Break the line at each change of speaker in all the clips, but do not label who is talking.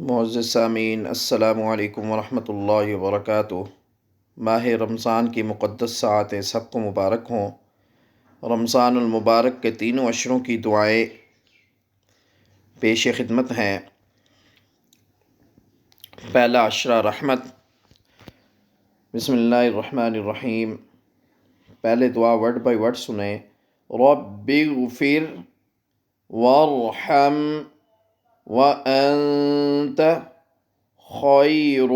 معزز سامعین، السلام علیکم ورحمۃ اللہ وبرکاتہ۔ ماہ رمضان کی مقدس ساعتیں سب کو مبارک ہوں۔ رمضان المبارک کے تینوں عشروں کی دعائیں پیش خدمت ہیں۔ پہلا عشرہ رحمت۔ بسم اللہ الرحمن الرحیم۔ پہلے دعا ورڈ بائی ورڈ سنیں۔ رب اغفر وارحم وانت خیر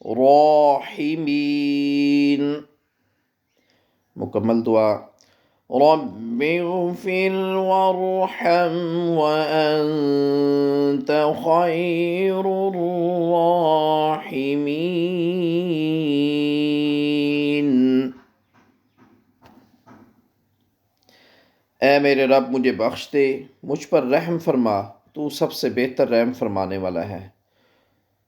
الراحمین۔ مکمل دعا۔ رب اغفر وارحم وانت خیر الراحمین۔ اے میرے رب، مجھے بخش دے، مجھ پر رحم فرما، تو سب سے بہتر رحم فرمانے والا ہے۔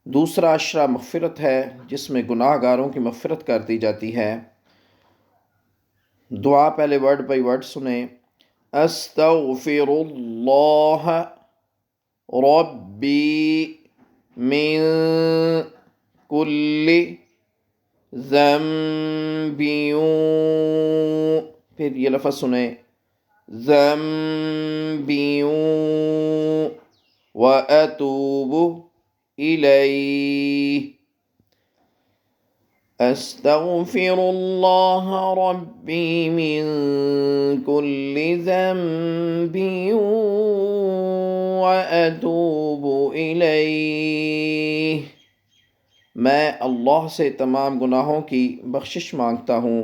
دوسرا عشرہ مغفرت ہے، جس میں گناہ گاروں کی مغفرت کر دی جاتی ہے۔ دعا پہلے ورڈ بائی ورڈ سنیں۔ استغفر اللہ ربی من کل ذنب، پھر یہ لفظ سنیں، ذنب واتوب الیہ۔ استغفر اللہ ربی من کل ذنب واتوب الیہ۔ میں اللہ سے تمام گناہوں کی بخشش مانگتا ہوں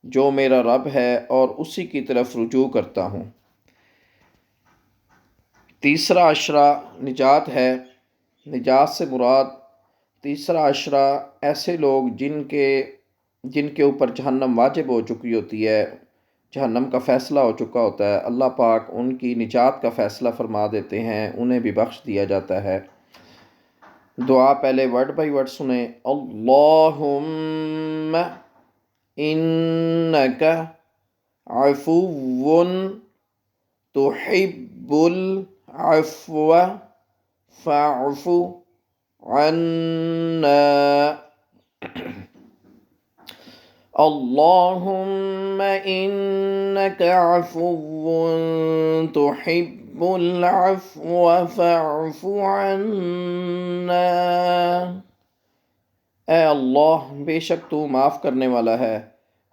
جو میرا رب ہے، اور اسی کی طرف رجوع کرتا ہوں۔ تیسرا عشرہ نجات ہے۔ نجات سے مراد تیسرا عشرہ ایسے لوگ جن کے اوپر جہنم واجب ہو چکی ہوتی ہے، جہنم کا فیصلہ ہو چکا ہوتا ہے، اللہ پاک ان کی نجات کا فیصلہ فرما دیتے ہیں، انہیں بھی بخش دیا جاتا ہے۔ دعا پہلے ورڈ بائی ورڈ سنیں۔ اللہم انک عفو تحب العفو فاعف عنا۔ اللہم انک عفو تحب العفو فاعف عنا۔ اے اللہ، بے شک تو معاف کرنے والا ہے،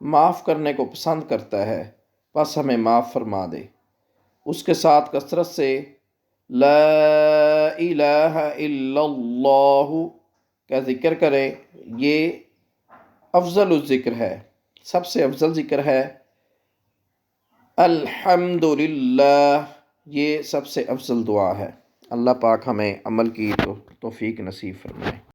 معاف کرنے کو پسند کرتا ہے، بس ہمیں معاف فرما دے۔ اس کے ساتھ کثرت سے لا الہ الا اللہ کا ذکر کریں، یہ افضل الذکر ہے، سب سے افضل ذکر ہے۔ الحمدللہ، یہ سب سے افضل دعا ہے۔ اللہ پاک ہمیں عمل کی توفیق نصیب فرمائے۔